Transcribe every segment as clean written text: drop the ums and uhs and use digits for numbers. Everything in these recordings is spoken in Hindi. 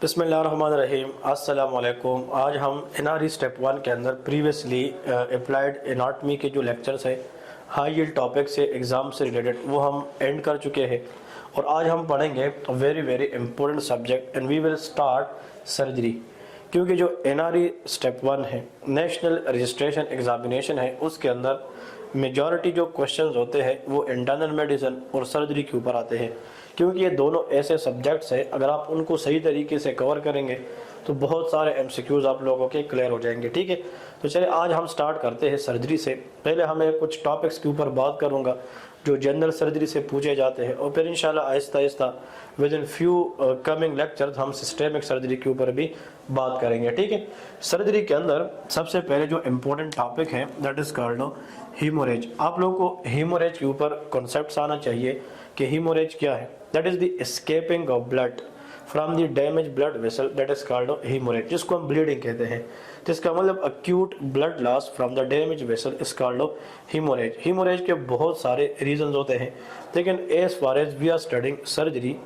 बिस्मिल्लाहिर्रहमानिर्रहीम अस्सलाम वालेकुम। आज हम एनआरई स्टेप 1 के अंदर प्रीवियसली अप्लाइड एनाटमी के जो लेक्चर्स हैं हाई यील्ड टॉपिक से एग्ज़ाम से रिलेटेड वो हम एंड कर चुके हैं और आज हम पढ़ेंगे very very important subject and we will start surgery. क्योंकि जो एनआरई स्टेप 1 है नेशनल रजिस्ट्रेशन एग्जामिनेशन है उसके अंदर मेजॉरिटी जो क्वेश्चंस होते हैं वो इंटरनल मेडिसिन और सर्जरी के ऊपर आते हैं। क्योंकि ये दोनों ऐसे सब्जेक्ट्स हैं अगर आप उनको सही तरीके से कवर करेंगे तो बहुत सारे एमसीक्यूज़ आप लोगों के क्लियर हो जाएंगे। ठीक है, तो चलिए आज हम स्टार्ट करते हैं सर्जरी से। पहले हमें कुछ टॉपिक्स के ऊपर बात करूँगा जो जनरल सर्जरी से पूछे जाते हैं और फिर इंशाल्लाह Aahista Aahista with in few coming lectures हम सिस्टेमिक सर्जरी के ऊपर भी बात करेंगे। ठीक है, सर्जरी के अंदर सबसे पहले जो इम्पोर्टेंट टॉपिक है दैट इज़ कॉल्ड हीमोरेज। आप लोगों को हीमोरेज के ऊपर कॉन्सेप्ट्स आना चाहिए कि हीमोरेज क्या है। That is the escaping of blood from the damage blood vessel that is called haemorrhage, जिसको हम ब्लीडिंग कहते हैं। जिसका मतलब acute blood loss from the damage vessel is called haemorrhage. Haemorrhage के बहुत सारे रीजंस होते हैं, लेकिन as far as we are studying surgery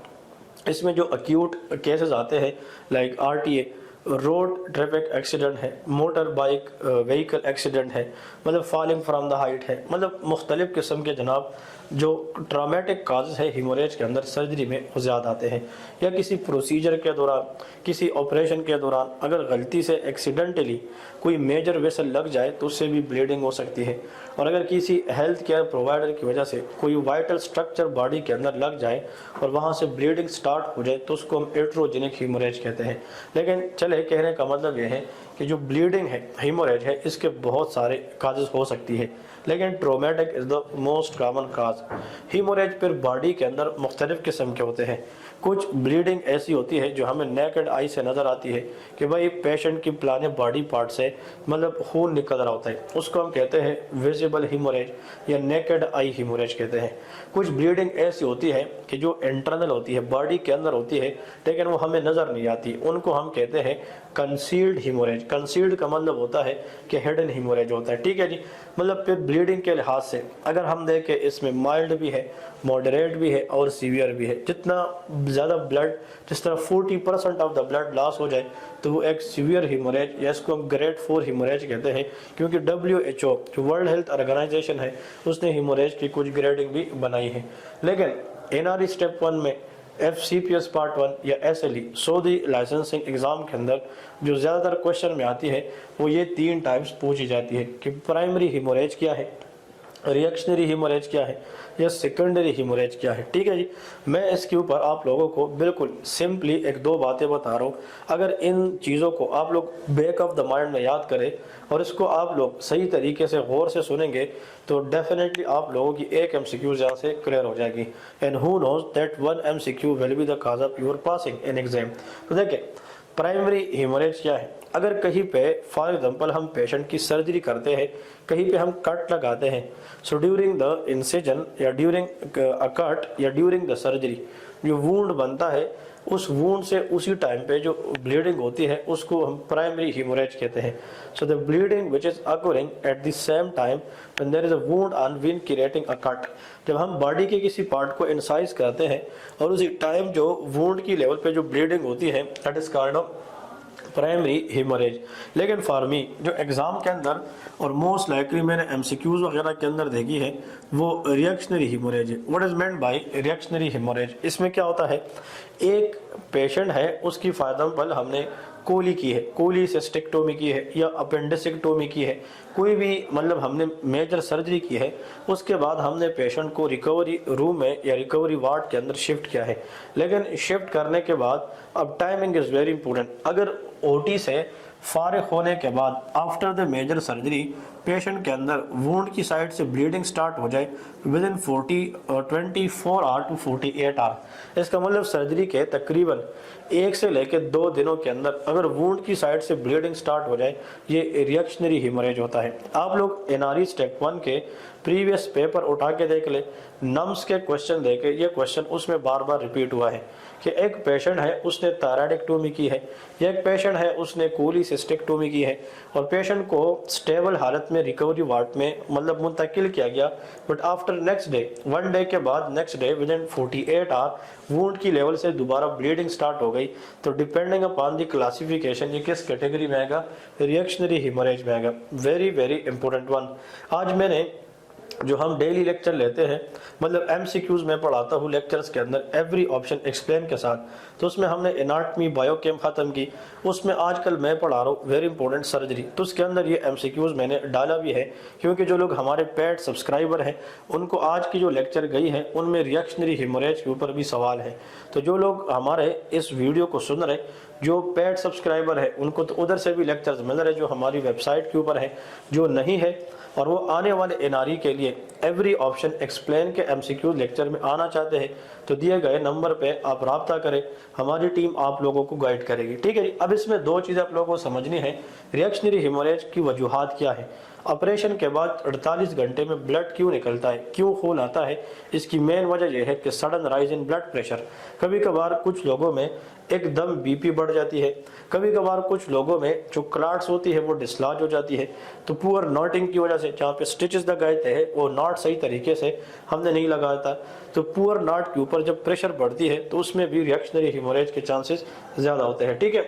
इसमें जो अक्यूट केसेस आते हैं like RTA, road traffic accident है, मोटर बाइक व्हीकल एक्सीडेंट है, मतलब फॉलिंग फ्रॉम द हाइट है, मतलब मुख्तलिफ किस्म के जनाब जो ट्रामेटिक काजेज है हीमोरेज के अंदर सर्जरी में वो ज़्यादा आते हैं। या किसी प्रोसीजर के दौरान, किसी ऑपरेशन के दौरान अगर गलती से एक्सीडेंटली कोई मेजर वेसल लग जाए तो उससे भी ब्लीडिंग हो सकती है। और अगर किसी हेल्थ केयर प्रोवाइडर की वजह से कोई वाइटल स्ट्रक्चर बॉडी के अंदर लग जाए और वहाँ से ब्लीडिंग स्टार्ट हो जाए तो उसको हम एट्रोजेनिक हीमोरेज कहते हैं। लेकिन चले कहने का मतलब ये है कि जो ब्लीडिंग है हीमोरेज है इसके बहुत सारे काजेस हो सकती है, लेकिन traumatic is the most common cause. Haemorrhage फिर बॉडी के अंदर मुख्तलिफ किस्म के होते हैं। कुछ ब्लीडिंग ऐसी होती है जो हमें नेकेड आई से नज़र आती है कि भाई पेशेंट की पुराने बॉडी पार्ट से मतलब खून निकल रहा होता है, उसको हम कहते हैं विजिबल हीमोरेज या नेकेड आई हीमोरेज कहते हैं। कुछ ब्लीडिंग ऐसी होती है कि जो इंटरनल होती है, बॉडी के अंदर होती है लेकिन वो हमें नज़र नहीं आती, उनको हम कहते हैं कंसील्ड हीमोरेज। कंसील्ड का मतलब होता है कि हिडन हीमोरेज होता है। ठीक है जी, मतलब फिर ब्लीडिंग के लिहाज से अगर हम देखें इसमें माइल्ड भी है, मॉडरेट भी है और सीवियर भी है। जितना ज़्यादा ब्लड, जिस तरह 40% ऑफ द ब्लड लॉस हो जाए तो वो एक सीवियर हीमोरेज या इसको हम ग्रेड 4 हीमोरेज कहते हैं। क्योंकि WHO जो वर्ल्ड हेल्थ ऑर्गेनाइजेशन है उसने हीमोरेज की कुछ ग्रेडिंग भी बनाई है। लेकिन एनआरई स्टेप 1 में FCPS पार्ट 1 या SLE सऊदी लाइसेंसिंग एग्ज़ाम के अंदर जो ज़्यादातर क्वेश्चन में आती है वो ये 3 टाइप्स पूछी जाती है कि प्राइमरी हीमोरेज क्या है, रिएक्शनरी हीमोरेज क्या है या सेकेंडरी हीमोरेज क्या है। ठीक है जी, मैं इसके ऊपर आप लोगों को बिल्कुल सिंपली 1-2 बातें बता रहा हूँ। अगर इन चीज़ों को आप लोग बैक ऑफ द माइंड में याद करें और इसको आप लोग सही तरीके से गौर से सुनेंगे तो डेफिनेटली आप लोगों की एक MCQ यहाँ से क्लियर हो जाएगी। And who knows that 1 MCQ will be the cause of your passing in exam. तो देखिए प्राइमरी हीमोरेज क्या है। अगर कहीं पे फॉर एग्जांपल हम पेशेंट की सर्जरी करते हैं, कहीं पे हम कट लगाते हैं, सो ड्यूरिंग द इंसिजन या ड्यूरिंग अ कट या ड्यूरिंग द सर्जरी जो वूंड बनता है उस वूंड से उसी टाइम पे जो ब्लीडिंग होती है उसको हम प्राइमरी हीमोरेज कहते हैं। So the bleeding which is occurring at the same time when there is a wound on when creating a cut. जब हम बॉडी के किसी पार्ट को इंसाइज करते हैं और उसी टाइम जो वुंड की लेवल पे जो ब्लीडिंग होती है that is called primary haemorrhage. लेकिन फॉर मी जो एग्ज़ाम के अंदर और मोस्ट लाइकली मैंने MCQs वगैरह के अंदर देखी है वो रिएक्शनरी हीमोरेज है। What is meant by reactionary haemorrhage? इसमें क्या होता है, एक पेशेंट है उसकी फॉर एग्जांपल हमने कोली की है, कोलीसिस्टेक्टोमी की है या अपेंडिसेक्टोमी की है, कोई भी मतलब हमने मेजर सर्जरी की है, उसके बाद हमने पेशेंट को रिकवरी रूम में या रिकवरी वार्ड के अंदर शिफ्ट किया है। लेकिन शिफ्ट करने के बाद अब टाइमिंग इज़ वेरी इंपॉर्टेंट। अगर OT से फारिग होने के बाद after the major surgery patient के अंदर वुंड की साइड से ब्लीडिंग स्टार्ट हो जाए within 24 hour to 48 hour, इसका मतलब सर्जरी के तकरीबन 1 से लेकर 2 दिनों के अंदर अगर वुंड की साइड से ब्लीडिंग स्टार्ट हो जाए ये रिएक्शनरी हीमोरेज होता है। आप लोग एनआरई स्टेप 1 के प्रीवियस पेपर उठा के देख ले, नम्स के क्वेश्चन देखे, ये क्वेश्चन उसमें बार बार रिपीट हुआ है कि एक पेशेंट है उसने थायराइडेक्टोमी की है, एक पेशेंट है उसने कोलीसिस्टेक्टोमी की है और पेशेंट को स्टेबल हालत में में रिकवरी वार्ड में मतलब मुंतकिल किया गया। But after next day, 1 day के बाद next day within 48 hour wound की लेवल से दोबारा ब्लीडिंग स्टार्ट हो गई। तो डिपेंडिंग अपॉन द क्लासिफिकेशन ये किस कैटेगरी में आएगा, रिएक्शनरी हेमोरेज में आएगा। Very very important one. आज मैंने जो हम डेली लेक्चर लेते हैं, मतलब एमसीक्यूज में पढ़ाता हूँ लेक्चर्स के अंदर एवरी ऑप्शन एक्सप्लेन के साथ, तो उसमें हमने एनाटमी बायोकेम ख़त्म की। उसमें आजकल मैं पढ़ा रहा हूँ वेरी इंपॉर्टेंट सर्जरी, तो उसके अंदर ये एमसीक्यूज मैंने डाला भी है, क्योंकि जो लोग हमारे पेड सब्सक्राइबर हैं उनको आज की जो लेक्चर गई है उनमें रिएक्शनरी हेमोरेज के ऊपर भी सवाल है। तो जो लोग हमारे इस वीडियो को सुन रहे, जो पेड सब्सक्राइबर है, उनको तो उधर से भी लेक्चर्स मिल रहे जो हमारी वेबसाइट के ऊपर है। जो नहीं है और वो आने वाले एनआरई के लिए एवरी ऑप्शन एक्सप्लेन के एमसीक्यू लेक्चर में आना चाहते हैं, तो दिए गए नंबर पे आप राब्ता करें, हमारी टीम आप लोगों को गाइड करेगी। ठीक है जी। अब इसमें 2 चीज़ें आप लोगों को समझनी है। रिएक्शनरी हेमोरेज की वजूहात क्या है, ऑपरेशन के बाद 48 घंटे में ब्लड क्यों निकलता है, क्यों खून आता है। इसकी मेन वजह यह है कि sudden rise in blood pressure. कभी कभार कुछ लोगों में एकदम बीपी बढ़ जाती है, कभी कभार कुछ लोगों में जो क्लॉट्स होती है वो डिसलॉज हो जाती है। तो पुअर नॉटिंग की वजह से जहाँ पे स्टिचेस लगाए थे वो नॉट सही तरीके से हमने नहीं लगाया था, तो पुअर नॉट के ऊपर जब प्रेशर बढ़ती है तो उसमें भी रिएक्शनरी हेमोरेज के चांसेस ज़्यादा होते हैं। ठीक है।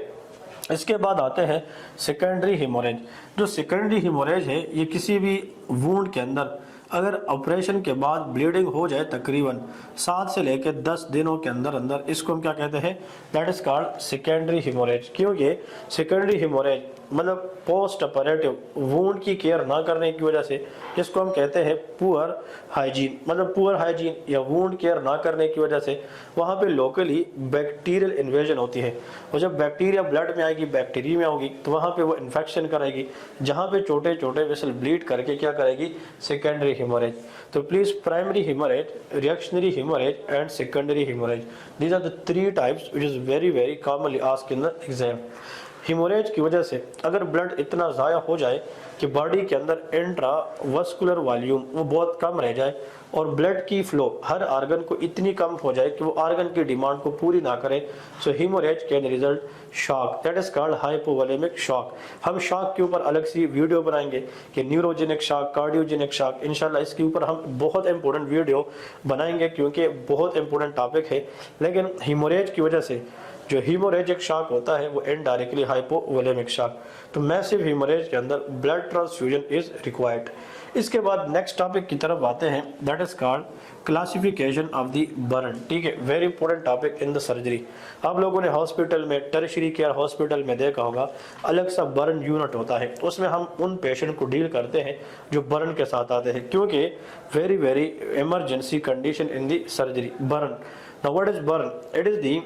इसके बाद आते हैं सेकेंडरी हेमोरेज। जो सेकेंडरी हेमोरेज है ये किसी भी वुंड के अंदर अगर ऑपरेशन के बाद ब्लीडिंग हो जाए तकरीबन 7 से लेकर 10 दिनों के अंदर अंदर, इसको हम क्या कहते हैं, that is called secondary haemorrhage. क्योंकि सेकेंडरी हेमोरेज मतलब पोस्ट ऑपरेटिव वुंड की केयर ना करने की वजह से, जिसको हम कहते हैं पुअर हाइजीन, मतलब पुअर हाइजीन या वुंड केयर ना करने की वजह से वहाँ पे लोकली बैक्टीरियल इन्वेजन होती है। और जब बैक्टीरिया ब्लड में आएगी, बैक्टीरिया में होगी, तो वहाँ पे वो इन्फेक्शन कराएगी, जहाँ पे छोटे छोटे वेसल ब्लीड करके क्या करेगी, सेकेंडरी हेमोरेज। तो please primary haemorrhage, reactionary haemorrhage and secondary haemorrhage, these are the 3 types which is very very commonly asked in the exam. Haemorrhage की वजह से अगर ब्लड इतना ज़ाया हो जाए कि बॉडी के अंदर इंट्रावस्कुलर वॉल्यूम वो बहुत कम रह जाए और ब्लड की फ्लो हर आर्गन को इतनी कम हो जाए कि वो आर्गन की डिमांड को पूरी ना करे, so haemorrhage can result shock, that is called hypovolaemic shock. हम शॉक के ऊपर अलग सी वीडियो बनाएंगे कि न्यूरोजेनिक शॉक, कार्डियोजेनिक शॉक, इंशाल्लाह इसके ऊपर हम बहुत इंपॉर्टेंट वीडियो बनाएंगे क्योंकि बहुत इंपॉर्टेंट टॉपिक है। लेकिन हेमोरेज की वजह से जो हीमोरेजिक शॉक होता है वो इनडायरेक्टली हाइपोवोलेमिक शॉक। तो मैसिव हीमोरेज के अंदर ब्लड ट्रांसफ्यूजन इज रिक्वायर्ड। इसके बाद नेक्स्ट टॉपिक की तरफ आते हैं, that is called classification of the burn. ठीक है, very important topic in the surgery. आप लोगों ने हॉस्पिटल में, टर्शियरी केयर हॉस्पिटल में देखा होगा, अलग सा बर्न यूनिट होता है, उसमें हम उन पेशेंट को डील करते हैं जो बर्न के साथ आते हैं, क्योंकि very very emergency condition in the surgery burn. Now what is burn? It is the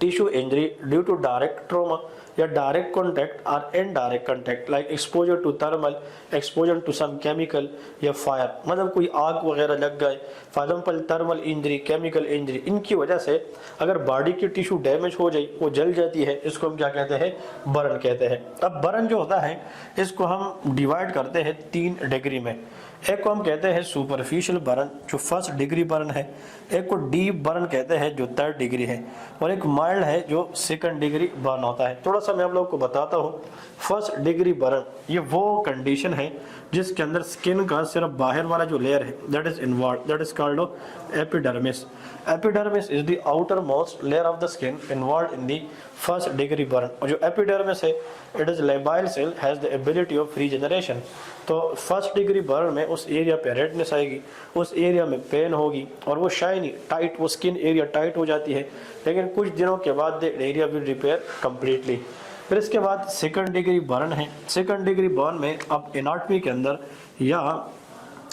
tissue injury due to direct trauma या direct contact or indirect contact like exposure to thermal, exposure to some chemical या fire, मतलब कोई आग वगैरह लग गए, for example thermal injury, chemical injury, इनकी वजह से अगर बॉडी की टिश्यू डैमेज हो जाए, वो जल जाती है, इसको हम क्या कहते हैं, बर्न कहते हैं। अब बर्न जो होता है इसको हम डिवाइड करते हैं 3 डिग्री में। एक को हम कहते हैं सुपरफिशियल बर्न जो 1st डिग्री बर्न है, एक को डीप बर्न कहते हैं जो 3rd डिग्री है, और एक माइल्ड है जो 2nd डिग्री बर्न होता है। थोड़ा सा मैं आप लोगों को बताता हूँ। 1st डिग्री बर्न ये वो कंडीशन है जिसके अंदर स्किन का सिर्फ बाहर वाला जो लेयर है that is involve, that is called epidermis. Epidermis is the outermost layer of the skin involve in the 1st degree burn. और जो एपिडर्मिस है it is labile cell has the ability of regeneration. तो 1st डिग्री बर्न में उस एरिया पे रेडनेस आएगी, उस एरिया में पेन होगी और वो शाइनी टाइट, वो स्किन एरिया टाइट हो जाती है, लेकिन कुछ दिनों के बाद the area will repair completely. फिर इसके बाद 2nd डिग्री बर्न है। 2nd डिग्री बर्न में अब एनाटमी के अंदर या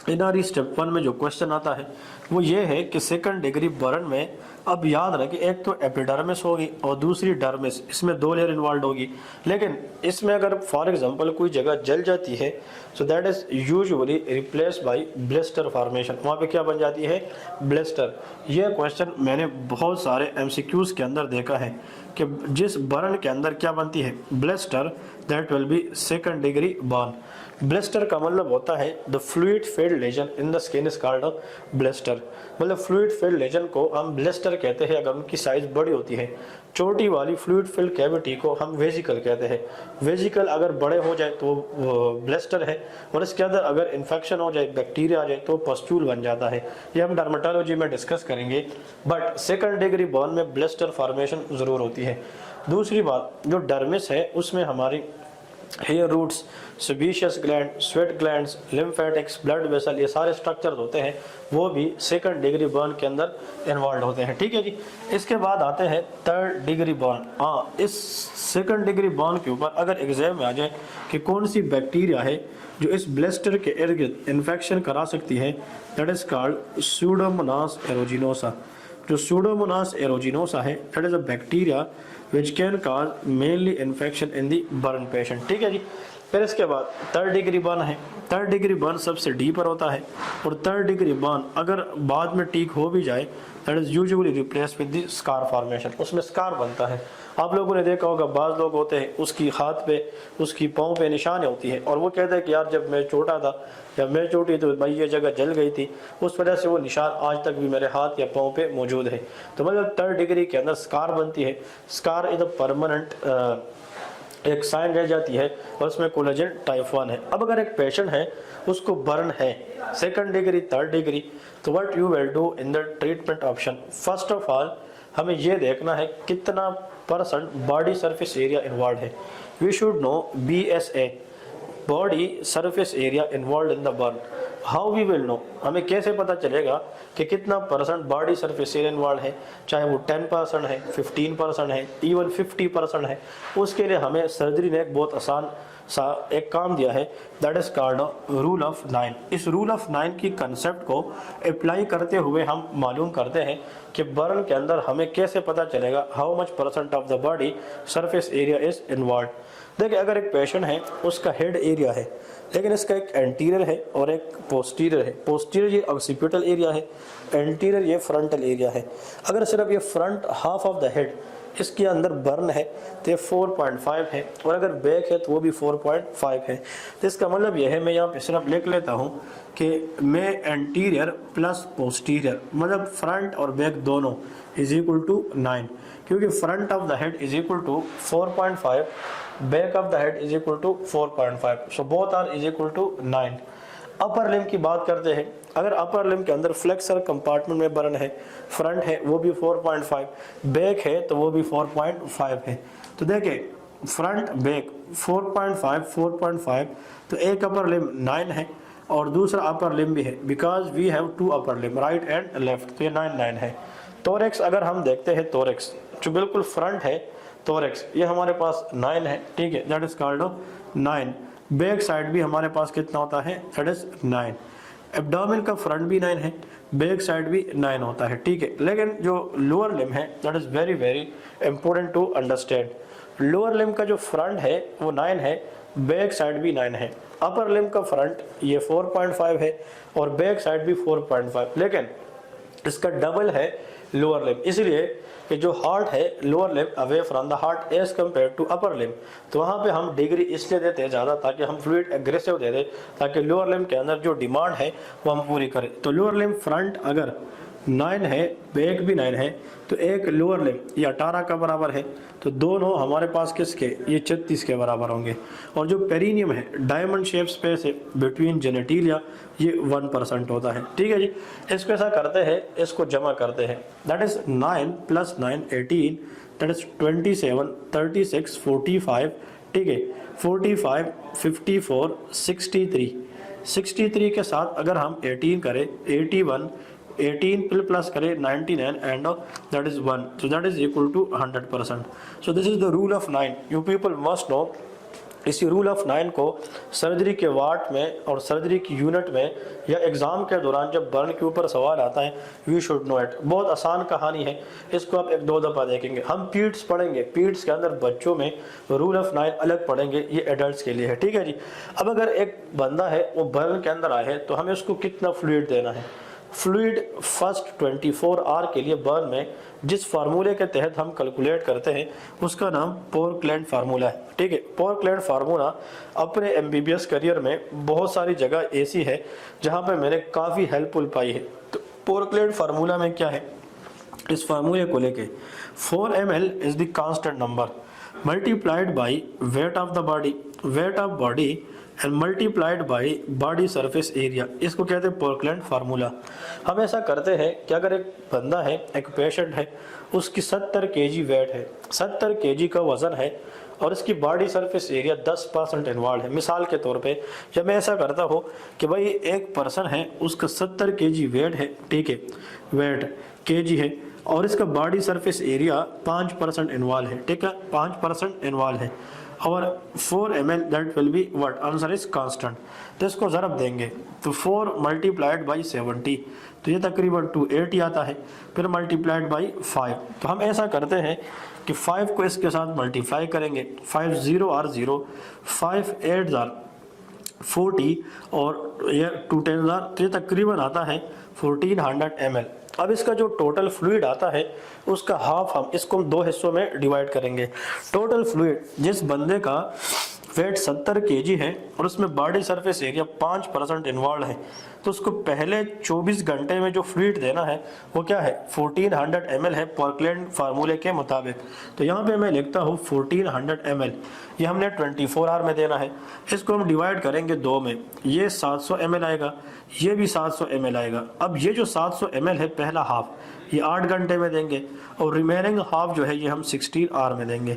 एनआरई स्टेप 1 में जो क्वेश्चन आता है वो ये है कि 2nd डिग्री बर्न में अब याद रखें एक तो एपिडर्मिस होगी और दूसरी डर्मिस, इसमें 2 लेयर इन्वॉल्व होगी। लेकिन इसमें अगर फॉर एग्जांपल कोई जगह जल जाती है so that is usually replace by blister formation, वहाँ पे क्या बन जाती है, ब्लिस्टर। यह क्वेश्चन मैंने बहुत सारे एमसीक्यूज के अंदर देखा है कि जिस बर्न के अंदर क्या बनती है, blister, that will be 2nd degree burn. Blister का मतलब होता है the fluid filled lesion in the skin is called a blister. Blister, मतलब फ्लूइड फिल्ड लीजन को हम ब्लेस्टर कहते हैं अगर उनकी साइज बड़ी होती है। छोटी वाली फ्लूइड फिल्ड कैविटी को हम वेजिकल कहते हैं। वेजिकल अगर बड़े हो जाए तो ब्लेस्टर है, और इसके अंदर अगर इन्फेक्शन हो जाए, बैक्टीरिया आ जाए तो पस्ट्यूल बन जाता है। ये हम डर्मेटोलॉजी में डिस्कस करेंगे, बट सेकंड डिग्री बर्न में ब्लेस्टर फॉर्मेशन ज़रूर होती है। दूसरी बात, जो डर्मिस है उसमें हमारी hair roots, sebaceous gland, sweat glands, lymphatics, blood vessel, ये सारे स्ट्रक्चर होते हैं, वो भी सेकंड डिग्री बर्न के अंदर इन्वॉल्व होते हैं। ठीक है जी। इसके बाद आते हैं थर्ड डिग्री बर्न। हाँ, इस सेकंड डिग्री बर्न के ऊपर अगर एग्जाम में आ जाए कि कौन सी बैक्टीरिया है जो इस ब्लेस्टर के इर्द गिर्द इन्फेक्शन करा सकती है, दैट इज कॉल्ड सूडोमोनास एरोजिनोसा। जो सूडोमोनास एरोजिनोसा है, that is a bacteria which can cause mainly infection in the burn patient। ठीक है जी। फिर इसके बाद थर्ड डिग्री बर्न है। थर्ड डिग्री बर्न सबसे डीपर होता है, और थर्ड डिग्री बर्न अगर बाद में ठीक हो भी जाए, that is usually replace with the scar formation. उसमें स्कार बनता है। आप लोगों ने देखा होगा, बाज़ लोग होते हैं उसकी हाथ पे, उसकी पाँव पे निशान होती है, और वो कहते हैं कि यार जब मैं छोटा था, जब मैं छोटी तो भाई ये जगह जल गई थी, उस वजह से वो निशान आज तक भी मेरे हाथ या पाँव पे मौजूद है। तो मतलब थर्ड डिग्री के अंदर स्कार बनती है। स्कार इज अ परमानेंट एक साइन रह जाती है, और उसमें कोलेजन टाइप 1 है। अब अगर एक पेशेंट है उसको बर्न है सेकंड डिग्री, थर्ड डिग्री, तो what you will do in the treatment option, first of all हमें ये देखना है कितना percent body surface area involve है। We should know BSA, body surface area involve in the burn. How we will know, हमें कैसे पता चलेगा कि कितना percent body surface area involve है, चाहे वो 10% है, 15% है, इवन 50% है। उसके लिए हमें सर्जरी ने एक बहुत आसान सा एक काम दिया है, that is called rule of 9। इस रूल ऑफ 9 की कंसेप्ट को अप्लाई करते हुए हम मालूम करते हैं कि बर्न के अंदर हमें कैसे पता चलेगा how much percent of the body surface area is involve. देखिए, अगर एक पेशेंट है उसका हेड एरिया है, लेकिन इसका एक एंटीरियर है और एक पोस्टीरियर है। पोस्टीरियर ये ऑक्सीपिटल एरिया है, एंटीरियर ये फ्रंटल एरिया है। अगर सिर्फ ये front half of the head इसके अंदर बर्न है तो ये 4.5 है, और अगर बैक है तो वो भी 4.5 है। तो इसका मतलब यह है, मैं यहाँ पे सिर्फ लिख लेता हूँ कि मैं एंटीरियर प्लस पोस्टीरियर, मतलब फ्रंट और बैक दोनों इज इक्वल टू 9, क्योंकि front of the head is equal to 4.5, back of the head is equal to 4.5, so both are is equal to 9। Upper limb की बात करते हैं। अगर अपर लिम्ब के अंदर फ्लेक्सर कंपार्टमेंट में बर्न है, फ्रंट है वो भी 4.5, बैक है तो वो भी 4.5 है। तो देखिए, फ्रंट बैक 4.5 4.5, तो एक अपर लिम्ब 9 है और दूसरा अपर लिम्ब भी है, because we have 2 upper limb, right and left, तो ये 9 है। थोरैक्स अगर हम देखते हैं, थोरैक्स जो बिल्कुल फ्रंट है, थोरैक्स ये हमारे पास 9 है। ठीक है, that is called 9। Back side भी हमारे पास कितना होता है, दैट इज 9। एब्डोमेन का फ्रंट भी 9 है, बैक साइड भी 9 होता है। ठीक है, लेकिन जो लोअर लिम्ब है, that is very very important to understand. Lower limb का जो फ्रंट है वो 9 है, बैक साइड भी 9 है। अपर लिम्ब का फ्रंट ये 4.5 है और बैक साइड भी 4.5, लेकिन इसका डबल है लोअर लिम्ब, इसलिए कि जो हार्ट है lower limb away from the heart as compare to upper limb. तो वहाँ पे हम डिग्री इसलिए देते हैं ज़्यादा, ताकि हम फ्लूइड एग्रेसिव दे दें, ताकि लोअर लिम्ब के अंदर जो डिमांड है वो हम पूरी करें। तो लोअर लिम्ब फ्रंट अगर 9 है, बैक भी 9 है, तो एक लोअर लिम्ब ये 18 का बराबर है, तो दोनों हमारे पास किसके, ये 36 के बराबर होंगे। और जो पेरिनियम है, डायमंड शेप स्पेस है बिटवीन जेनेटिलिया, ये 1% होता है। ठीक है जी, इसको ऐसा करते हैं, इसको जमा करते हैं, दैट इज 9 + 9 18, दैट इज 27 36 45। ठीक है, 45 54 63 के साथ अगर हम 18 करें, 81 18 प्लस करें 99 and that is 1, so that is equal to 100%. so this is the rule of 9. you people must know इसी रूल ऑफ 9 को सर्जरी के वार्ड में और सर्जरी की यूनिट में या एग्ज़ाम के दौरान जब बर्न के ऊपर सवाल आता है, वी शुड नो इट। बहुत आसान कहानी है, इसको आप 1-2 दफ़ा देखेंगे। हम पीड्स पढ़ेंगे, पीड्स के अंदर बच्चों में रूल ऑफ 9 अलग पढ़ेंगे, ये एडल्ट्स के लिए है। ठीक है जी। अब अगर एक बंदा है वो बर्न के अंदर आए है, तो हमें उसको कितना फ्लूइड देना है। फ्लूइड फर्स्ट 24 आवर के लिए बर्न में जिस फार्मूले के तहत हम कैलकुलेट करते हैं उसका नाम पोरक्लेंड फार्मूला है। ठीक है, पोरक्लेंड फार्मूला अपने MBBS करियर में बहुत सारी जगह ऐसी है जहां पे मैंने काफ़ी हेल्पफुल पाई है। तो पोरक्लेट फार्मूला में क्या है, इस फार्मूले को लेके 4 ml is the constant number multiplied by weight of the body and multiplied by body surface area, इसको कहते हैं पोरक्लेट फार्मूला। हम ऐसा करते हैं कि अगर एक बंदा है, एक पेशेंट है, उसकी 70 kg वेट है, 70 kg का वजन है और इसकी बॉडी सरफेस एरिया 10% इन्वॉल्व है। मिसाल के तौर पे जब मैं ऐसा करता हूँ कि भाई एक पर्सन है, उसका 70 kg वेट है, ठीक है, वेट kg है और इसका बॉडी सरफेस एरिया 5% इन्वॉल्व है, ठीक है, 5% इन्वॉल्व है और 4 ml that will be what, answer is constant. तो इसको ज़रब देंगे तो 4 मल्टीप्लाइड बाई 70 तो ये तकरीबन 280 आता है, फिर मल्टीप्लाइड बाई 5। तो हम ऐसा करते हैं कि 5 को इसके साथ मल्टीप्लाई करेंगे, 5 0 और 0, 5 8 40 और ये 2 10 तो ये तकरीबन आता है 1400 ml। अब इसका जो टोटल फ्लूइड आता है उसका हाफ हम इसको 2 हिस्सों में डिवाइड करेंगे। टोटल फ्लूइड जिस बंदे का वेट 70 kg है और उसमें बॉडी सरफेस एरिया 5% इन्वॉल्व है तो उसको पहले 24 घंटे में जो फ्लूइड देना है वो क्या है, 1400 ml है पोरक्लेट फार्मूले के मुताबिक। तो यहाँ पे मैं लिखता हूँ 1400 ml, ये हमने 24 आवर में देना है। इसको हम डिवाइड करेंगे 2 में, ये 700 ml आएगा, ये भी 700 ml आएगा। अब ये जो 700 ml है पहला हाफ ये 8 घंटे में देंगे और रिमेनिंग हाफ जो है ये हम 16 आवर में देंगे।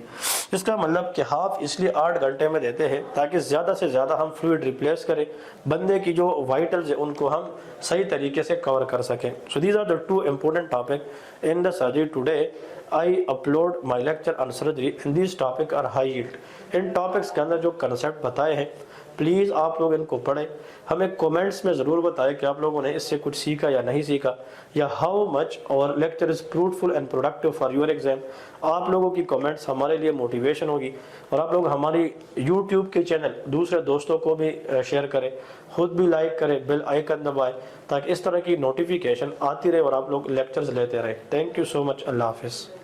इसका मतलब कि हाफ इसलिए 8 घंटे में देते हैं ताकि ज़्यादा से ज़्यादा हम फ्लूइड रिप्लेस करें, बंदे की जो वाइटल्स है उनको हम सही तरीके से कवर कर सकें। So these are the 2 important topic in the surgery today. I upload my lecture on surgery and this topic are high yield. इन टॉपिक्स के अंदर जो कंसेप्ट बताए हैं प्लीज़ आप लोग इनको पढ़ें, हमें कमेंट्स में ज़रूर बताएं कि आप लोगों ने इससे कुछ सीखा या नहीं सीखा, या हाउ मच और lecture is fruitful and productive for your exam. आप लोगों की कमेंट्स हमारे लिए मोटिवेशन होगी और आप लोग हमारी यूट्यूब के चैनल दूसरे दोस्तों को भी शेयर करें, खुद भी लाइक करें, बेल आइकन दबाएं ताकि इस तरह की नोटिफिकेशन आती रहे और आप लोग लेक्चर्स लेते रहें। थैंक यू सो मच, अल्लाह हाफिज़।